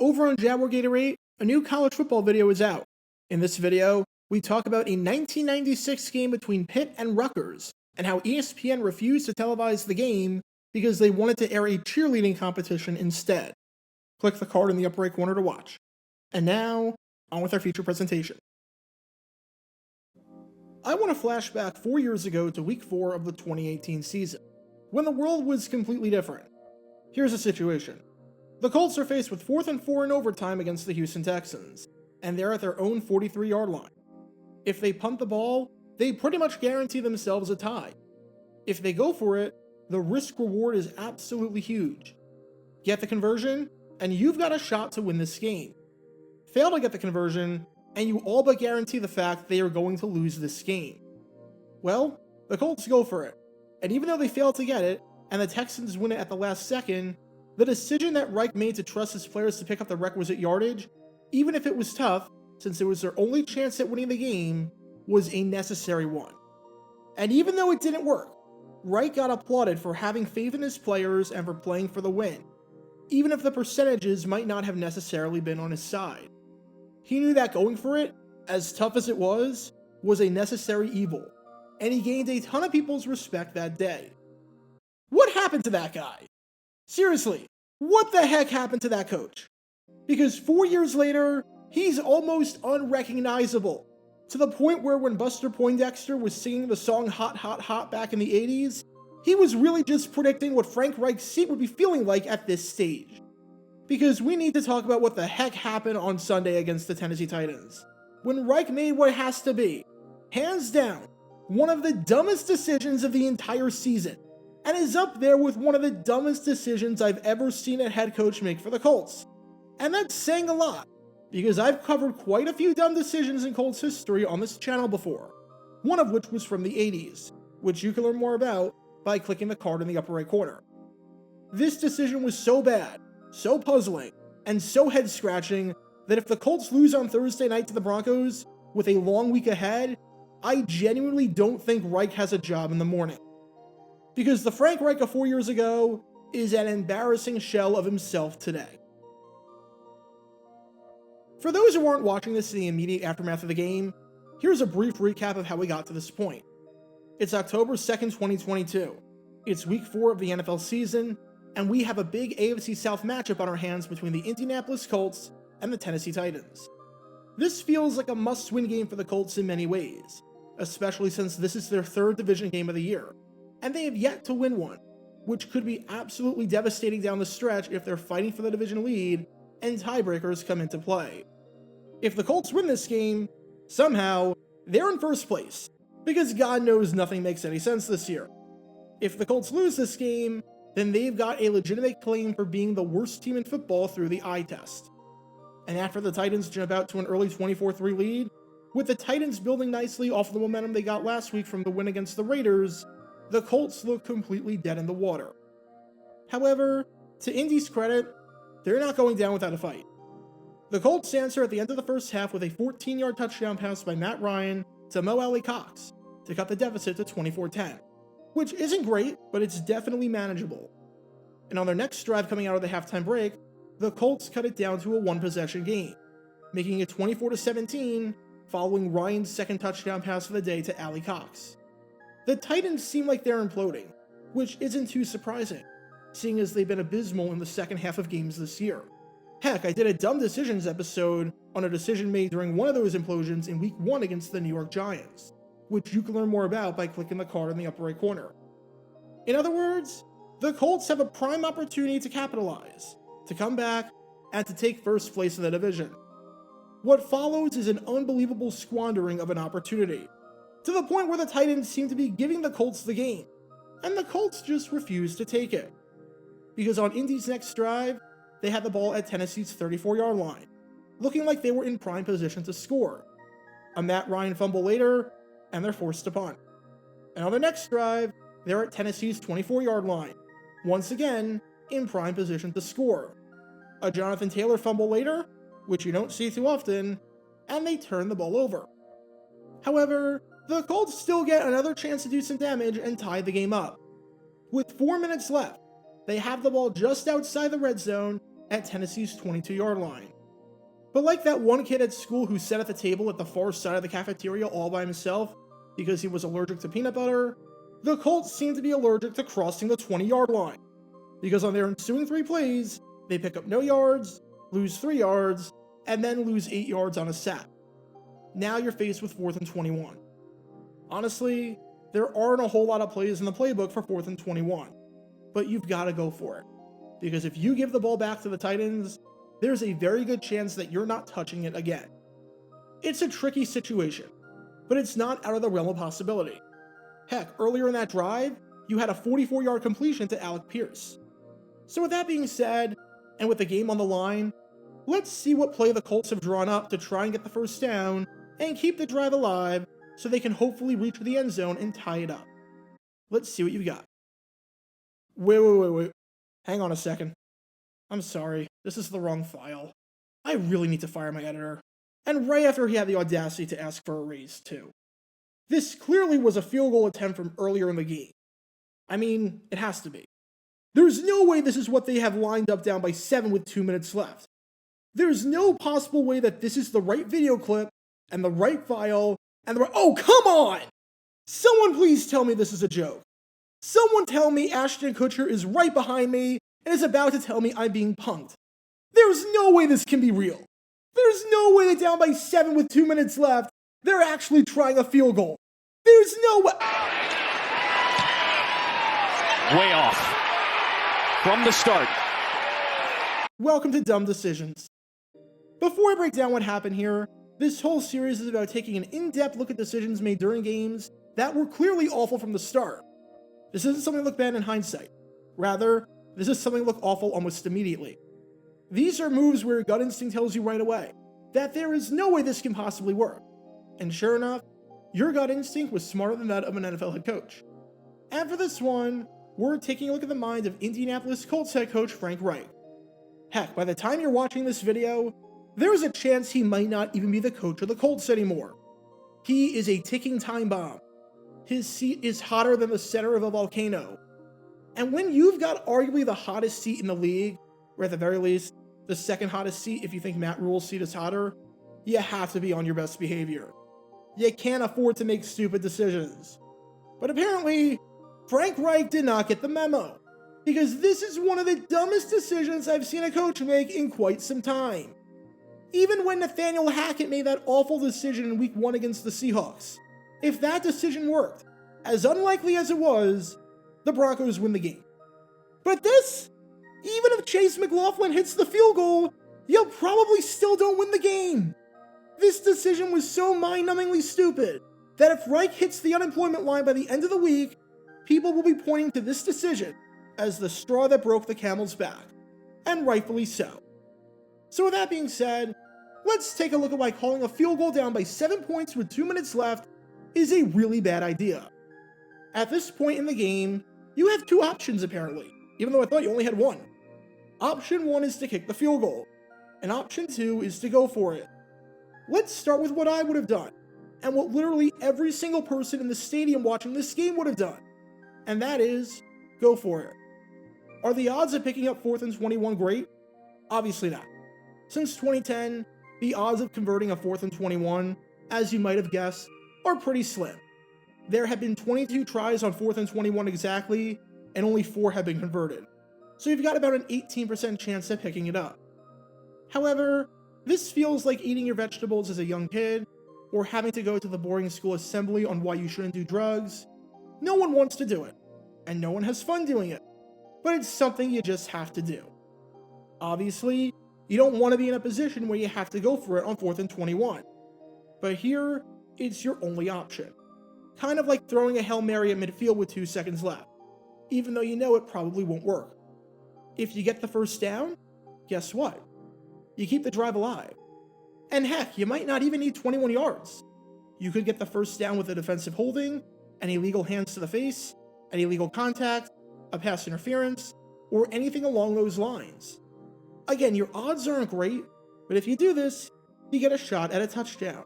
Over on Jaguar Gatorade, a new college football video is out. In this video, we talk about a 1996 game between Pitt and Rutgers, and how ESPN refused to televise the game because they wanted to air a cheerleading competition instead. Click the card in the upper right corner to watch. And now, on with our feature presentation. I want to flash back 4 years ago to week 4 of the 2018 season, when the world was completely different. Here's the situation. The Colts are faced with 4th and 4 in overtime against the Houston Texans, and they're at their own 43-yard line. If they punt the ball, they pretty much guarantee themselves a tie. If they go for it, the risk-reward is absolutely huge. Get the conversion, and you've got a shot to win this game. Fail to get the conversion, and you all but guarantee the fact they are going to lose this game. Well, the Colts go for it, and even though they fail to get it, and the Texans win it at the last second, the decision that Reich made to trust his players to pick up the requisite yardage, even if it was tough, since it was their only chance at winning the game, was a necessary one. And even though it didn't work, Reich got applauded for having faith in his players and for playing for the win, even if the percentages might not have necessarily been on his side. He knew that going for it, as tough as it was a necessary evil, and he gained a ton of people's respect that day. What happened to that guy? Seriously, what the heck happened to that coach? Because 4 years later, he's almost unrecognizable, to the point where when Buster Poindexter was singing the song Hot Hot Hot back in the 80s, he was really just predicting what Frank Reich's seat would be feeling like at this stage. Because we need to talk about what the heck happened on Sunday against the Tennessee Titans, when Reich made what has to be, hands down, one of the dumbest decisions of the entire season, and is up there with one of the dumbest decisions I've ever seen a head coach make for the Colts. And that's saying a lot, because I've covered quite a few dumb decisions in Colts history on this channel before, one of which was from the 80s, which you can learn more about by clicking the card in the upper right corner. This decision was so bad, so puzzling, and so head-scratching that if the Colts lose on Thursday night to the Broncos, with a long week ahead, I genuinely don't think Reich has a job in the morning. Because the Frank Reich of 4 years ago is an embarrassing shell of himself today. For those who aren't watching this in the immediate aftermath of the game, here's a brief recap of how we got to this point. It's October 2nd, 2022. It's week 4 of the NFL season, and we have a big AFC South matchup on our hands between the Indianapolis Colts and the Tennessee Titans. This feels like a must-win game for the Colts in many ways, especially since this is their 3rd division game of the year, and they have yet to win one, which could be absolutely devastating down the stretch if they're fighting for the division lead and tiebreakers come into play. If the Colts win this game, somehow, they're in first place, because God knows nothing makes any sense this year. If the Colts lose this game, then they've got a legitimate claim for being the worst team in football through the eye test. And after the Titans jump out to an early 24-3 lead, with the Titans building nicely off the momentum they got last week from the win against the Raiders, the Colts look completely dead in the water. However, to Indy's credit, they're not going down without a fight. The Colts answer at the end of the first half with a 14-yard touchdown pass by Matt Ryan to Mo Alley-Cox to cut the deficit to 24-10, which isn't great, but it's definitely manageable. And on their next drive coming out of the halftime break, the Colts cut it down to a one-possession game, making it 24-17 following Ryan's second touchdown pass of the day to Alley-Cox. The Titans seem like they're imploding, which isn't too surprising, seeing as they've been abysmal in the second half of games this year. Heck, I did a dumb decisions episode on a decision made during one of those implosions in week 1 against the New York Giants, which you can learn more about by clicking the card in the upper right corner. In other words, the Colts have a prime opportunity to capitalize, to come back, and to take first place in the division. What follows is an unbelievable squandering of an opportunity, to the point where the Titans seem to be giving the Colts the game, and the Colts just refuse to take it. Because on Indy's next drive, they had the ball at Tennessee's 34-yard line, looking like they were in prime position to score. A Matt Ryan fumble later, and they're forced to punt. And on their next drive, they're at Tennessee's 24-yard line, once again, in prime position to score. A Jonathan Taylor fumble later, which you don't see too often, and they turn the ball over. However, the Colts still get another chance to do some damage and tie the game up. With 4 minutes left, they have the ball just outside the red zone, at Tennessee's 22-yard line. But like that one kid at school who sat at the table at the far side of the cafeteria all by himself because he was allergic to peanut butter, the Colts seem to be allergic to crossing the 20-yard line, because on their ensuing 3 plays, they pick up no yards, lose 3 yards, and then lose 8 yards on a sack. Now you're faced with 4th and 21. Honestly, there aren't a whole lot of plays in the playbook for 4th and 21, but you've got to go for it, because if you give the ball back to the Titans, there's a very good chance that you're not touching it again. It's a tricky situation, but it's not out of the realm of possibility. Heck, earlier in that drive, you had a 44-yard completion to Alec Pierce. So with that being said, and with the game on the line, let's see what play the Colts have drawn up to try and get the first down and keep the drive alive so they can hopefully reach the end zone and tie it up. Let's see what you've got. Wait. Hang on a second. I'm sorry, this is the wrong file. I really need to fire my editor. And right after he had the audacity to ask for a raise, too. This clearly was a field goal attempt from earlier in the game. I mean, it has to be. There's no way this is what they have lined up down by 7 with 2 minutes left. There's no possible way that this is the right video clip, and the right file, and the right— oh, come on! Someone please tell me this is a joke. Someone tell me Ashton Kutcher is right behind me and is about to tell me I'm being punked. There's no way this can be real. There's no way that down by 7 with 2 minutes left, they're actually trying a field goal. There's no way— way off from the start. Welcome to Dumb Decisions. Before I break down what happened here, this whole series is about taking an in-depth look at decisions made during games that were clearly awful from the start. This isn't something to look bad in hindsight. Rather, this is something to look awful almost immediately. These are moves where your gut instinct tells you right away that there is no way this can possibly work. And sure enough, your gut instinct was smarter than that of an NFL head coach. And for this one, we're taking a look at the mind of Indianapolis Colts head coach Frank Reich. Heck, by the time you're watching this video, there is a chance he might not even be the coach of the Colts anymore. He is a ticking time bomb. His seat is hotter than the center of a volcano. And when you've got arguably the hottest seat in the league, or at the very least, the second hottest seat if you think Matt Rule's seat is hotter, you have to be on your best behavior. You can't afford to make stupid decisions. But apparently, Frank Reich did not get the memo, because this is one of the dumbest decisions I've seen a coach make in quite some time. Even when Nathaniel Hackett made that awful decision in Week 1 against the Seahawks, if that decision worked, as unlikely as it was, the Broncos win the game. But this, even if Chase McLaughlin hits the field goal, you probably still don't win the game. This decision was so mind-numbingly stupid that if Reich hits the unemployment line by the end of the week, people will be pointing to this decision as the straw that broke the camel's back, and rightfully so. So with that being said, let's take a look at why calling a field goal down by 7 points with 2 minutes left is a really bad idea. At this point in the game, you have 2 options apparently, even though I thought you only had 1. Option 1 is to kick the field goal, and option 2 is to go for it. Let's start with what I would have done, and what literally every single person in the stadium watching this game would have done, and that is, go for it. Are the odds of picking up 4th and 21 great? Obviously not. Since 2010, the odds of converting a 4th and 21, as you might have guessed, are pretty slim. There have been 22 tries on 4th and 21 exactly, and only 4 have been converted. So you've got about an 18% chance of picking it up. However, this feels like eating your vegetables as a young kid, or having to go to the boring school assembly on why you shouldn't do drugs. No one wants to do it, and no one has fun doing it, but it's something you just have to do. Obviously, you don't want to be in a position where you have to go for it on 4th and 21, but here, it's your only option. Kind of like throwing a Hail Mary at midfield with 2 seconds left, even though you know it probably won't work. If you get the first down, guess what? You keep the drive alive. And heck, you might not even need 21 yards. You could get the first down with a defensive holding, an illegal hands to the face, an illegal contact, a pass interference, or anything along those lines. Again, your odds aren't great, but if you do this, you get a shot at a touchdown.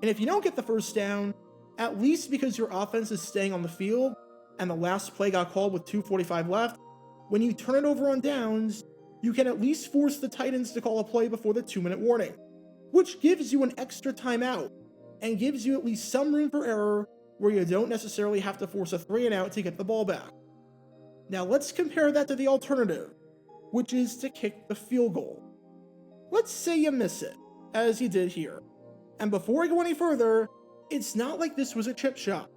And if you don't get the first down, at least because your offense is staying on the field, and the last play got called with 2:45 left, when you turn it over on downs, you can at least force the Titans to call a play before the 2-minute warning, which gives you an extra timeout and gives you at least some room for error where you don't necessarily have to force a 3-and-out to get the ball back. Now let's compare that to the alternative, which is to kick the field goal. Let's say you miss it, as you did here. And before I go any further, it's not like this was a chip shot.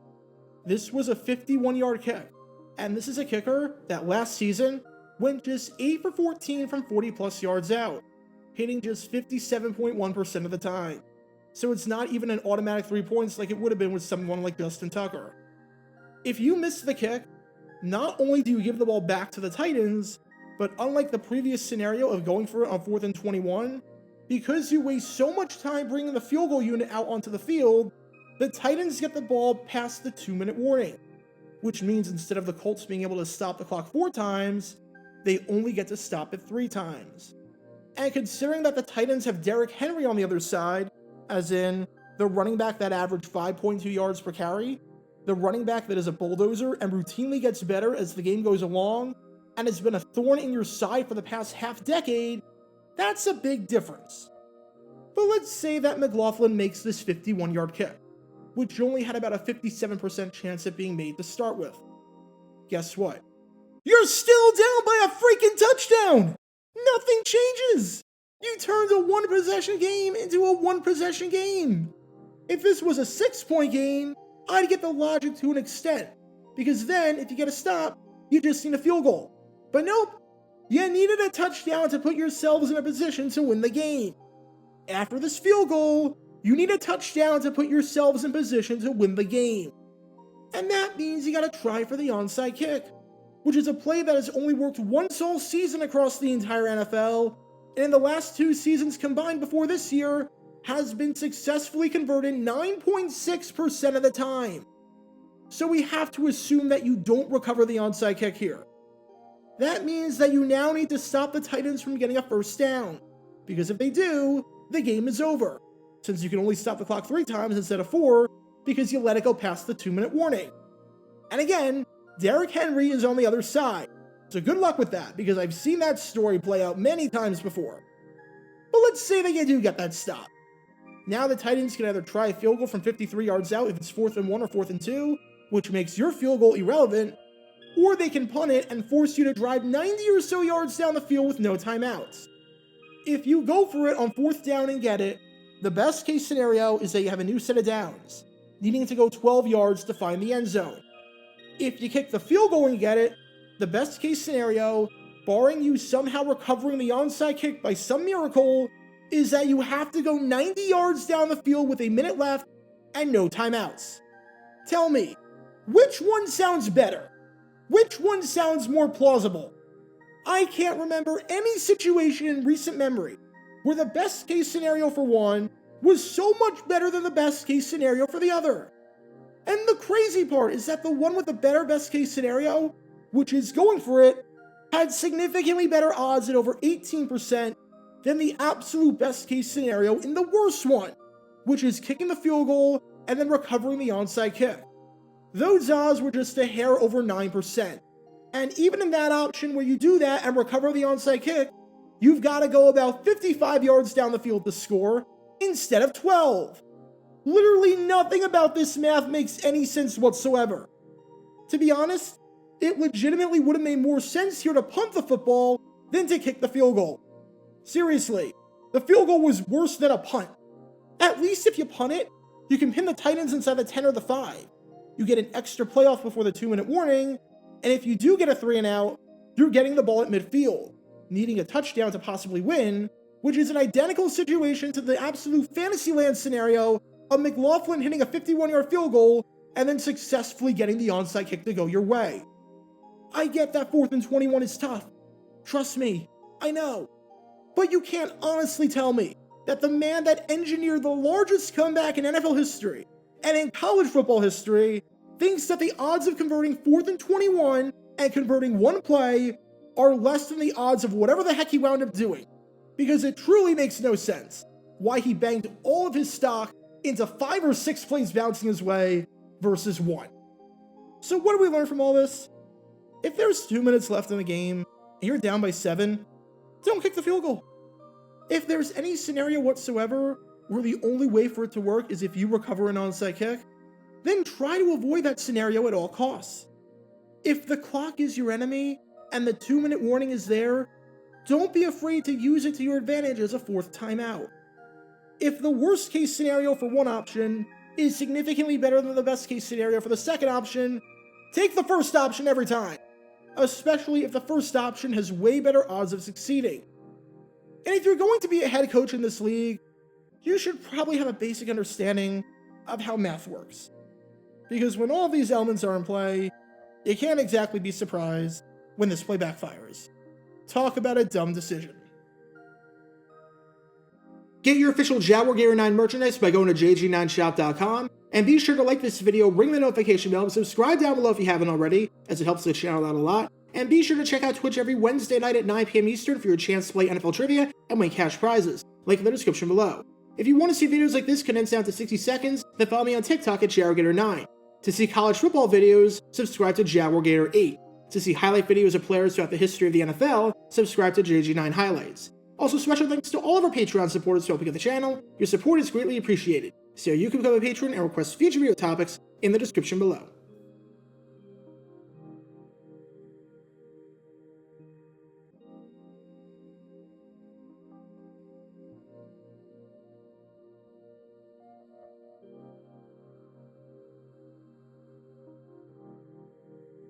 This was a 51-yard kick, and this is a kicker that last season went just 8 for 14 from 40-plus yards out, hitting just 57.1% of the time. So it's not even an automatic 3 points like it would have been with someone like Justin Tucker. If you miss the kick, not only do you give the ball back to the Titans, but unlike the previous scenario of going for it on 4th and 21, because you waste so much time bringing the field goal unit out onto the field, the Titans get the ball past the 2-minute warning, which means instead of the Colts being able to stop the clock 4 times, they only get to stop it 3 times. And considering that the Titans have Derrick Henry on the other side, as in the running back that averaged 5.2 yards per carry, the running back that is a bulldozer and routinely gets better as the game goes along, and has been a thorn in your side for the past half-decade, that's a big difference. But let's say that McLaughlin makes this 51-yard kick, which only had about a 57% chance of being made to start with. Guess what? You're still down by a freaking touchdown! Nothing changes! You turned a 1-possession game into a 1-possession game! If this was a 6-point game, I'd get the logic to an extent, because then, if you get a stop, you just need a field goal. But nope, you needed a touchdown to put yourselves in a position to win the game. After this field goal, you need a touchdown to put yourselves in position to win the game. And that means you gotta try for the onside kick, which is a play that has only worked once all season across the entire NFL, and in the last 2 seasons combined before this year, has been successfully converted 9.6% of the time. So we have to assume that you don't recover the onside kick here. That means that you now need to stop the Titans from getting a first down, because if they do, the game is over, since you can only stop the clock 3 times instead of 4, because you let it go past the 2-minute warning. And again, Derrick Henry is on the other side, so good luck with that, because I've seen that story play out many times before. But let's say that you do get that stop. Now the Titans can either try a field goal from 53 yards out if it's 4th and 1 or 4th and 2, which makes your field goal irrelevant, or they can punt it and force you to drive 90 or so yards down the field with no timeouts. If you go for it on 4th down and get it, the best case scenario is that you have a new set of downs, needing to go 12 yards to find the end zone. If you kick the field goal and get it, the best case scenario, barring you somehow recovering the onside kick by some miracle, is that you have to go 90 yards down the field with a minute left and no timeouts. Tell me, which one sounds better? Which one sounds more plausible? I can't remember any situation in recent memory where the best case scenario for one was so much better than the best case scenario for the other. And the crazy part is that the one with the better best case scenario, which is going for it, had significantly better odds at over 18% than the absolute best case scenario in the worst one, which is kicking the field goal and then recovering the onside kick. Those odds were just a hair over 9%. And even in that option where you do that and recover the onside kick, you've got to go about 55 yards down the field to score instead of 12. Literally nothing about this math makes any sense whatsoever. To be honest, it legitimately would have made more sense here to punt the football than to kick the field goal. Seriously, the field goal was worse than a punt. At least if you punt it, you can pin the Titans inside the 10 or the 5. You get an extra playoff before the 2-minute warning, and if you do get a 3-and-out, you're getting the ball at midfield, needing a touchdown to possibly win, which is an identical situation to the absolute fantasy land scenario of McLaughlin hitting a 51-yard field goal and then successfully getting the onside kick to go your way. I get that 4th and 21 is tough. Trust me, I know. But you can't honestly tell me that the man that engineered the largest comeback in NFL history and in college football history thinks that the odds of converting 4th and 21 and converting one play are less than the odds of whatever the heck he wound up doing. Because it truly makes no sense why he banged all of his stock into 5 or 6 plays bouncing his way versus 1. So what do we learn from all this? If there's 2 minutes left in the game and you're down by 7, don't kick the field goal. If there's any scenario whatsoever where the only way for it to work is if you recover an onside kick, then try to avoid that scenario at all costs. If the clock is your enemy and the 2-minute warning is there, don't be afraid to use it to your advantage as a 4th timeout. If the worst case scenario for one option is significantly better than the best case scenario for the second option, take the first option every time, especially if the first option has way better odds of succeeding. And if you're going to be a head coach in this league, you should probably have a basic understanding of how math works. Because when all of these elements are in play, you can't exactly be surprised when this play backfires. Talk about a dumb decision. Get your official Jaguar Gator 9 merchandise by going to jg9shop.com, and be sure to like this video, ring the notification bell, and subscribe down below if you haven't already, as it helps the channel out a lot. And be sure to check out Twitch every Wednesday night at 9 p.m. Eastern for your chance to play NFL trivia and win cash prizes. Link in the description below. If you want to see videos like this condensed down to 60 seconds, then follow me on TikTok at Jaguar Gator 9. To see college football videos, subscribe to Jaguar Gator 8. To see highlight videos of players throughout the history of the NFL, subscribe to JG9 Highlights. Also, special thanks to all of our Patreon supporters helping out the channel. Your support is greatly appreciated. So you can become a patron and request future video topics in the description below.